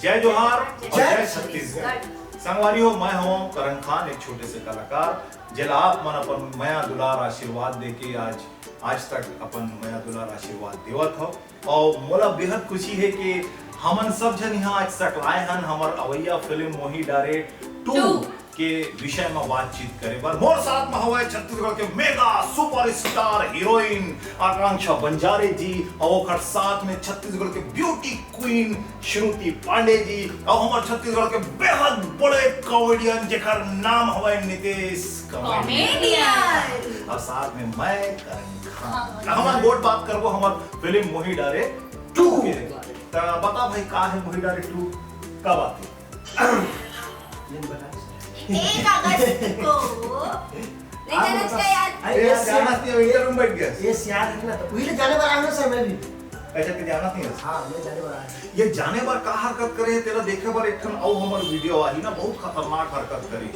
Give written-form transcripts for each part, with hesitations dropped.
जय जोहार और जय छत्तीसगढ़। संगवारियों, मैं हूँ करण खान, एक छोटे से कलाकार जिला आप मन अपन मया दुलार आशीर्वाद देके आज तक अपन मया दुलार आशीर्वाद देवत हो। और मोला बेहद खुशी है कि हमन सब जन यहाँ आज सकलाए हन हमर अवैया फिल्म मोही डारे 2 के विषय में बातचीत करे बर। मोर साथ में हवे छत्तीसगढ़ के मेगा सुपरस्टार हीरोइन आकांक्षा बंजारे जी और ओकर साथ में छत्तीसगढ़ के ब्यूटी क्वीन श्रुति पांडे जी और हमारे छत्तीसगढ़ के बेहद बड़े कॉमेडियन जेकर नाम हवे नितेश कॉमेडियन और साथ में मैं करण खान। हमार बोर्ड बात करबो हमार फिल्म मोही डारे 2 के। त बता भाई का है मोही डारे 2 का बात है? 1 अगस्त को नहीं जाना चाहिए ये जाना नहीं इंटर रूम बैठ गया ये याद है ना, तो पहले जाने वाला है सर मैं भी ऐसा कि जाना नहीं है। हां मैं जाने वाला है। ये जाने बार का हरकत करे तेरा देखे बार एक ठन और हमर वीडियो आई ना, बहुत खतरनाक हरकत करी।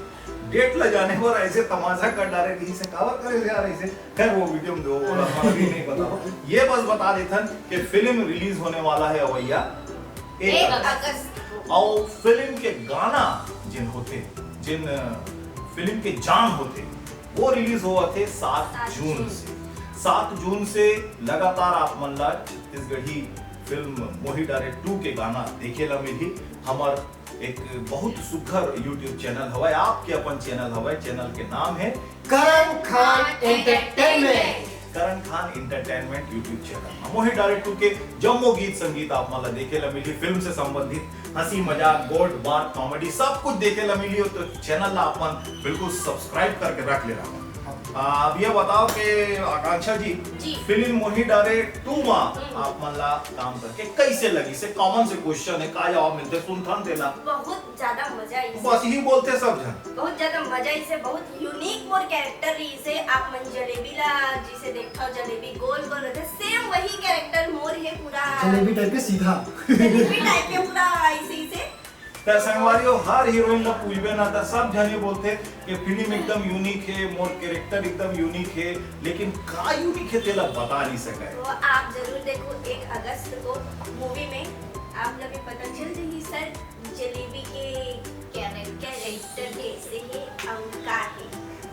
डेट ल जाने बार ऐसे तमाशा कर डाले रही से कावर करे यार ऐसे। खैर वो वीडियो में दो बोला हमारा भी नहीं पता। ये बस बता देथन कि फिल्म रिलीज होने वाला है अवैया 1 अगस्त को। और फिल्म के गाना जिन फिल्म के जान होते वो रिलीज हुआ थे 7 जून से। 7 जून से लगातार आप मन ला छत्तीसगढ़ी फिल्म मोही डारे 2 के गाना देखे ला मिली। हमार एक बहुत सुघर YouTube चैनल हवा, आपके अपन चैनल हवा, चैनल के नाम है करण खान एंटरटेनमेंट। करण खान एंटरटेनमेंट YouTube चैनल। मोही डारे 2 के जम्मो गीत संगीत आप मला देखे ला मिली। फिल्म से संबंधित हंसी मजाक गोट बात कॉमेडी सब कुछ देखे ला मिली हो। तो चैनल ला अपन बिल्कुल सब्सक्राइब करके रख लेना। अब ये बताओ कि आकांक्षा जी फिल्म मोही डारे 2 में आप मन ला काम करके कैसे लगी? से कॉमन से क्वेश्चन है, का जवाब मिलते सुनथन देना। बहुत ज्यादा मजा आई, बस यही बोलते सब जन। बहुत ज्यादा मजा इसे, बहुत यूनिक और कैरेक्टर इसे। आप मन जलेबी ला जिसे देखो जलेबी गोल गोल रहते, सेम वही कैरेक्टर मोर है पूरा जलेबी टाइप के सीधा जलेबी टाइप के पूरा ऐसे इसे। त संगवारियों, हर हीरोइन ला पूछबे ना त सब जने बोलते कि फिल्म एकदम यूनिक है, मोर कैरेक्टर एकदम यूनिक है, लेकिन का यूनिक है तेला बता नहीं सके। तो आप जरूर देखो 1 अगस्त को मूवी में आप लोग को पता चल जाएगी सर जलेबी के कैरेक्टर कैसे है और का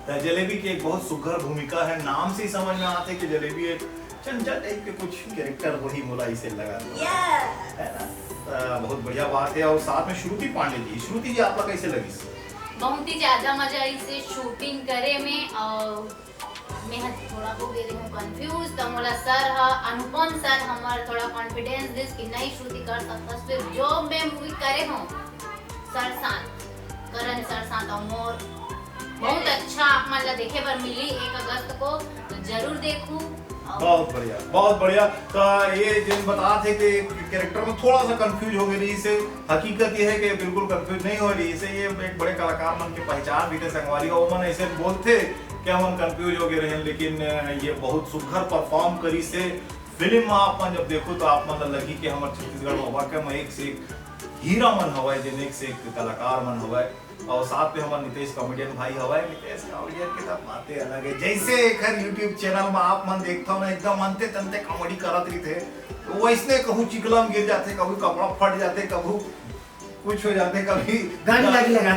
है। जलेबी की एक बहुत सुघर भूमिका है, नाम से ही समझ में आते कि जलेबी एक चंचल टाइप के कुछ कैरेक्टर वही मोला इसे लगा है ना। बहुत बढ़िया बात है। और साथ में श्रुति पांडे जी। श्रुति जी आपका कैसे लगी? बहुत ही ज्यादा मजा आई से शूटिंग करे में। और मैं थोड़ा हो गई हूँ कंफ्यूज। तो मोला सर अनुपम सर हमारा थोड़ा कॉन्फिडेंस दिस कि नहीं श्रुति कर सकता। फिर जो मैं मूवी करे हूँ सरसांत करण सरसांत और मोर बहुत अच्छा आप मान ला देखे पर मिली 1 अगस्त को, तो जरूर देखूं। बहुत बढ़िया, बहुत बढ़िया। तो ये जिन बता थे कि कैरेक्टर में थोड़ा सा कंफ्यूज हो गई से, हकीकत ये है कि बिल्कुल कंफ्यूज नहीं हो रही से। ये एक बड़े कलाकार मन की पहचान भी थे संगवारी और मन ऐसे बोलते कि हम कंफ्यूज हो गए रहे, लेकिन ये बहुत सुघर परफॉर्म करी से। फिल्म में आप मन जब देखो तो आप मन लगी कि हमारे छत्तीसगढ़ में वाकई में एक से एक हीरा मन हवाए, जिन एक से एक कलाकार मन हवाए। और साथ में हमारे नितेश कॉमेडियन भाई हवाए। नितेश कॉमेडियन की तो बातें अलग है। जैसे एक YouTube चैनल में आप मन देखता हो ना, एकदम अंते तंते कॉमेडी करत रही थे, तो वैसने कहूँ चिकलम गिर जाते, कभी कपड़ा फट जाते, कभी कुछ हो जाते, कभी गाड़ी लगा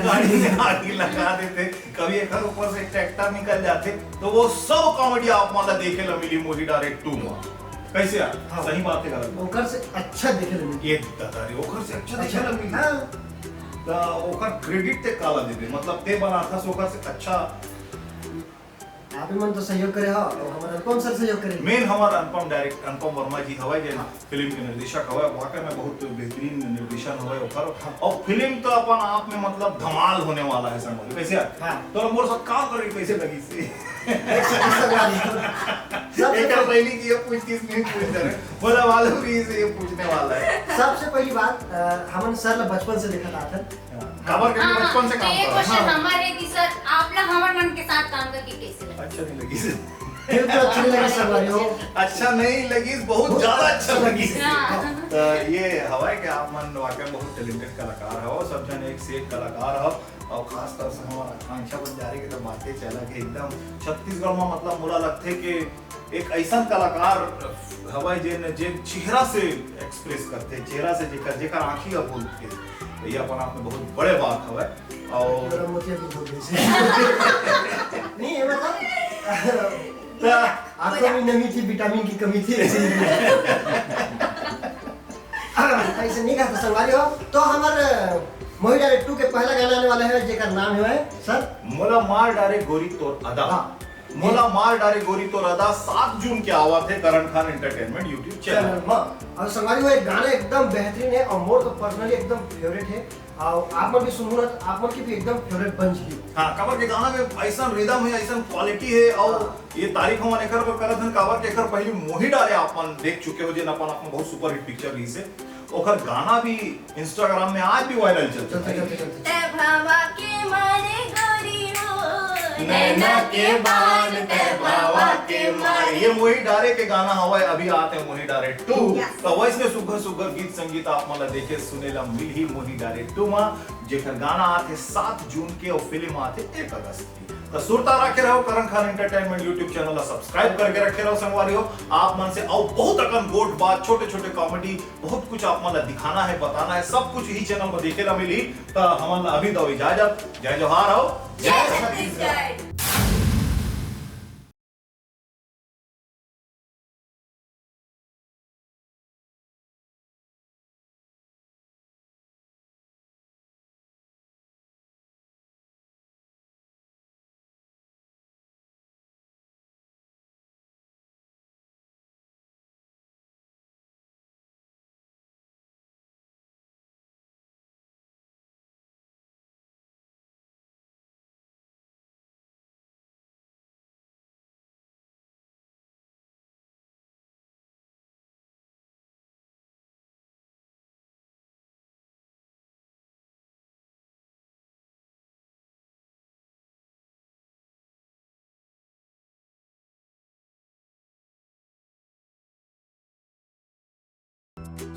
देते, कभी एक ऊपर से ट्रैक्टर निकल जाते। तो वो सब कॉमेडी आप मन देखे ला मिली मोही डारे 2 में। कैसे यार? हाँ, सही बात है गलत? ओकर से अच्छा देखे लगे। ये दादा रे ओकर से अच्छा देखे ला मिली। हां तो ओकर क्रेडिट ते काला देबे, मतलब ते बना था सो ओकर से अच्छा। आप मन तो सहयोग करे हो और हमारा अनुपम सर सहयोग करे। मेन हमारा अनुपम वर्मा जी हवाई जे फिल्म के निर्देशक हवाई, वाकई में बहुत बेहतरीन निर्देशन हवाई ओकर। और फिल्म तो अपन आप में मतलब धमाल होने वाला है संग। कैसे यार? तो मोर साथ काम करे कैसे लगी से? एक पहली की ये पूछतीस नहीं पूछ रहे, बोला मालूम भी से ये पूछने वाला है। सबसे पहली बात हमन सर ला बचपन से देखा था। खबर के बचपन से काम कर रहा हूं। ये क्वेश्चन हमारे कि सर आप लोग हमारे मन के साथ काम करके कैसे लगा? अच्छा नहीं लगी से। फिर तो अच्छी नहीं लगी संगवारी हो। अच्छा नहीं लगी, बहुत ज्यादा अच्छा लगी। हाँ। तो ये हवा है कि आप मन वाकई बहुत टैलेंटेड कलाकार हो, सब जन एक से एक कलाकार हो, और खास तौर से हमारा आकांक्षा बंजारी के तो बातें चला कि एकदम छत्तीसगढ़ में मतलब मुला लगते कि एक ऐसा कलाकार हवाई जे चेहरा से एक्सप्रेस करते, चेहरा से जेकर आंखी अब बोलते, तो ये अपन आप में बहुत बड़े बात हवा। और मेरा मोतिया भी धो गई से। नहीं ये मतलब आपको भी नमी थी, विटामिन की कमी थी। ऐसे नहीं कहता संगवारी हो। तो हमारे मोही डायरेक्ट 2 के पहला गाना आने वाला है जेकर नाम है सर मोला मार डारे गोरी तोर अदा। मोला मार डारे गोरी तोर अदा 7 जून के आवा थे करण खान एंटरटेनमेंट यूट्यूब चैनल। और संगवारी हो एक गाना एकदम बेहतरीन है और मोर तो पर्सनली एकदम फेवरेट है, और आप मन भी सुनू ना आप मन की भी एकदम फेवरेट बन जी। हाँ, कवर के गाना में ऐसा रिदम है, ऐसा क्वालिटी है, और ये तारीख हम एकर पर करत हन कवर के एकर पहले मोही डाले अपन देख चुके हो, जिन अपन बहुत सुपर हिट पिक्चर रही से ओकर गाना भी इंस्टाग्राम में आज भी वायरल चलता है। ते भावा के मारे गोरी हो, नैना के बाल ते भावा के मारे, ये मोही डारे के गाना हवा अभी आते हैं मोही डारे 2। Yes. तो वैसे सुगर सुगर गीत संगीत आप मला देखे सुनेला मिल ही मोही डारे 2 मा, जेकर गाना आते 7 जून के और फिल्म आते 1 अगस्त की। तो सुरता रखे रहो करण खान एंटरटेनमेंट यूट्यूब चैनल ला सब्सक्राइब करके रखे रहो संगवारी हो। आप मन से और बहुत अकन गोट बात, छोटे छोटे कॉमेडी, बहुत कुछ आप मन दिखाना है, बताना है, सब कुछ यही चैनल में देखे ला मिली। तो हम अभी दो इजाजत, जय जोहार हो, जय छत्तीसगढ़।